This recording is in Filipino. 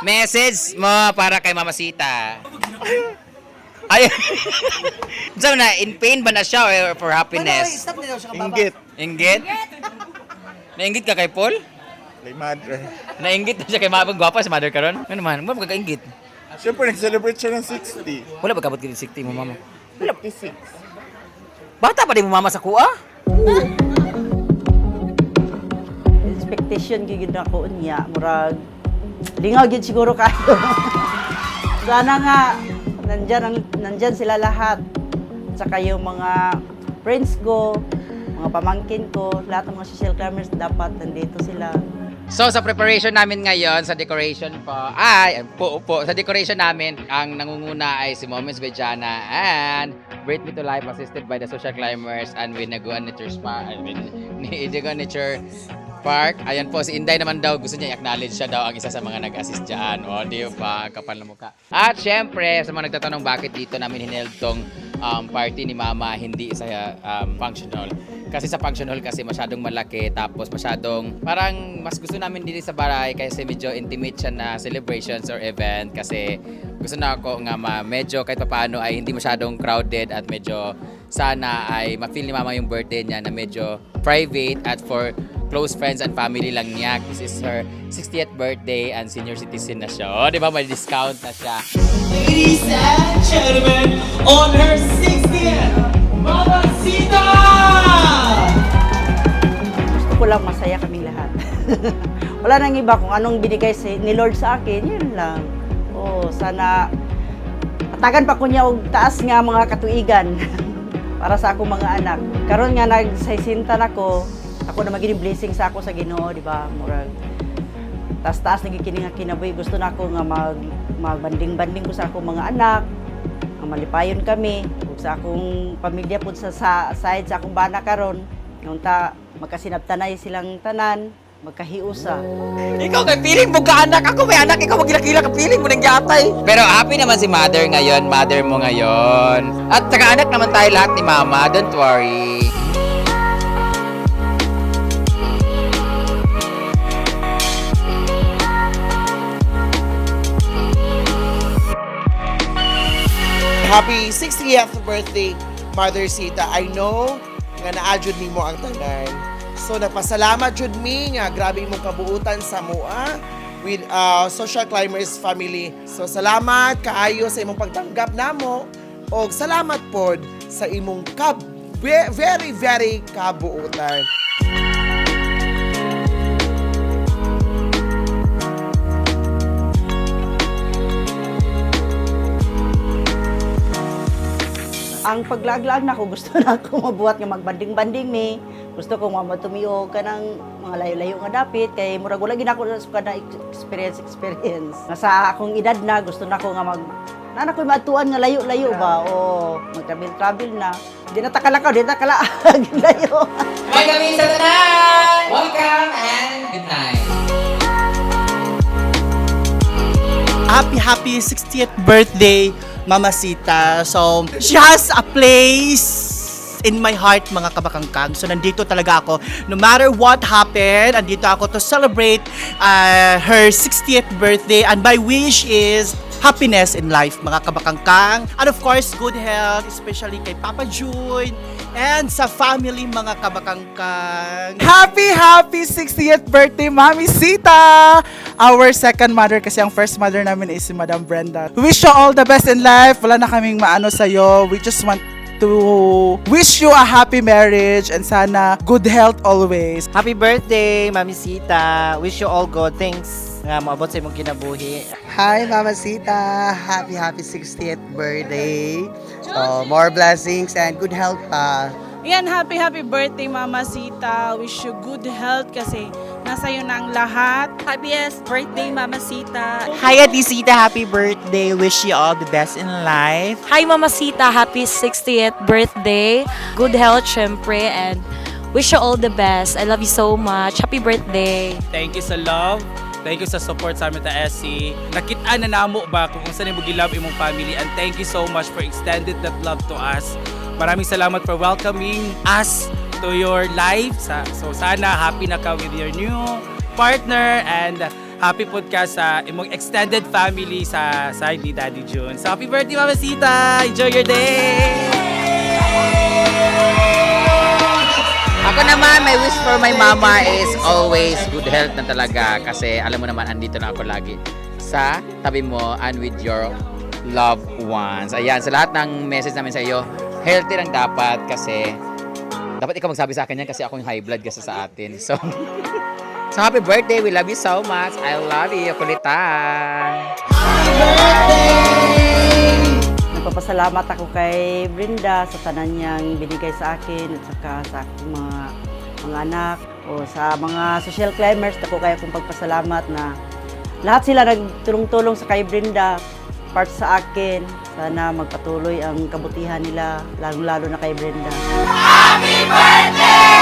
Message mo para kay Mama Sita. Ay. So na in pain ba na siya or for happiness? Stop nila siya kababa. Inggit. Inggit? Nainggit ka kay Paul? Kay mother. Nainggit na siya kay Mama. Gwapa si mother karon. Ano man? Mo magkakainggit. Siyempre, nag-celebrate siya ng 60. Wala ba kabot kini 60 mo mama? 56. Bata pa din mo mama sa kuha? Expectation gigid ako niya, murag lingaw gid siguro kayo. Sana nga nandyan sila lahat. Saka yung mga friends ko, mga pamangkin ko, lahat ng mga social climbers dapat nandito sila. So sa preparation namin ngayon sa decoration po, sa decoration namin, ang nangunguna ay si Moments Bejana and Breathe Me to Life assisted by the Social Climbers and Winaguan Nature Spa, ni Idigon Nature Park. Ayan po, si Inday naman daw, gusto niya i-acknowledge siya daw ang isa sa mga nag-assist dyan. O, di ba? Kapal na mukha. At syempre, sa mga nagtatanong bakit dito namin hineld tong party ni Mama, hindi sa function hall. Kasi sa function hall kasi masyadong malaki, tapos masyadong, parang mas gusto namin dito sa baray kasi medyo intimate siya na celebrations or event. Kasi gusto na ako nga medyo kahit paano ay hindi masyadong crowded at medyo sana ay ma-feel ni Mama yung birthday niya na medyo private at for close friends and family lang niya. This is her 60th birthday and senior citizen na siya. O, di ba? May discount na siya. Ladies and gentlemen, on her 60th, Mama Sita! Gusto ko lang masaya kaming lahat. Wala nang iba kung anong binigay ni Lord sa akin, yun lang. Oh, sana atagan pa ko niya og taas nga mga katuigan para sa akong mga anak. Karon nga nagsaysintan ako na magiging blessing sa ako sa Ginoo, di ba? Murag taas-taas nagikini nga kinabuhi. Gusto na ako nga magbanding-banding ko sa akong mga anak, nga malipayon kami, ug sa akong pamilya pud sa side sa akong bana karon. Yung magkasinabtanay silang tanan, magkahiusa. Ikaw kay feeling mo ka anak. Ako may anak. Ikaw magkilakila ka feeling mo nang yatay. Pero happy naman si mother ngayon. Mother mo ngayon. At saka anak naman tayo lahat ni Mama. Don't worry. Happy 60th birthday, Mother Sita. I know nga naadjud nimo ang tanan. So nagpasalamat jud mi nga grabe imong kabuutan sa mua with Social Climbers family. So salamat kaayo sa imong pagtanggap namo og salamat pod sa imong very very kabuutan. Ang paglaglag na ko, gusto na ako mabuhat nga magbanding-banding ni. Gusto ko matumiyo ka ng mga layo-layo nga dapit. Kay murag wala gina ko na experience. Nga sa akong edad na, gusto na ko nga na ko matuan nga layo-layo ba. O mag-travel na. Di na takalakaw, di na takalaag layo. May kami sa tanan! Welcome and good night. Happy 60th birthday, Mama Sita. So, she has a place in my heart, mga kabakangkang. So, nandito talaga ako. No matter what happened, nandito ako to celebrate her 60th birthday. And my wish is happiness in life, mga kabakangkang. And of course, good health, especially kay Papa June and sa family, mga kabakangkang. Happy 60th birthday, Mami Sita! Our second mother kasi ang first mother namin is si Madam Brenda. Wish you all the best in life. Wala na kaming maano sa'yo. We just want to wish you a happy marriage and sana good health always. Happy birthday, Mami Sita. Wish you all good things nga maabot sa imong kinabuhi. Hi, Mama Sita. Happy 60th birthday. So, more blessings and good health pa. Yan, happy birthday, Mama Sita. Wish you good health kasi nasa iyo na ang lahat. Happiest birthday, Mama Sita. Hi, Ate Sita. Happy birthday. Wish you all the best in life. Hi, Mama Sita. Happy 60th birthday. Good health, syempre, and wish you all the best. I love you so much. Happy birthday. Thank you sa love. Thank you sa support sa amin ta SC. Nakita na namo ba kung saan mo gilove imong family, and thank you so much for extended that love to us. Maraming salamat for welcoming us to your life. So sana happy na ka with your new partner and happy podcast sa imong extended family sa side ni Daddy June. So happy birthday, Mama Sita! Enjoy your day! Ako naman, my wish for my mama is always good health na talaga kasi alam mo naman, andito na ako lagi sa tabi mo and with your loved ones. Ayan, sa lahat ng message namin sa iyo, healthy lang dapat kasi dapat ikaw magsabi sa akin yan kasi ako yung high blood kasi sa atin. So, so happy birthday. We love you so much. I love you. Kulitan. Nagpapasalamat ako kay Brenda sa tanan niyang binigay sa akin at saka sa aking mga anak o sa mga social climbers. Ako kaya kong pagpasalamat na lahat sila nagtulong-tulong sa kay Brenda, part sa akin. Sana magpatuloy ang kabutihan nila, lalong-lalo na kay Brenda. Happy birthday!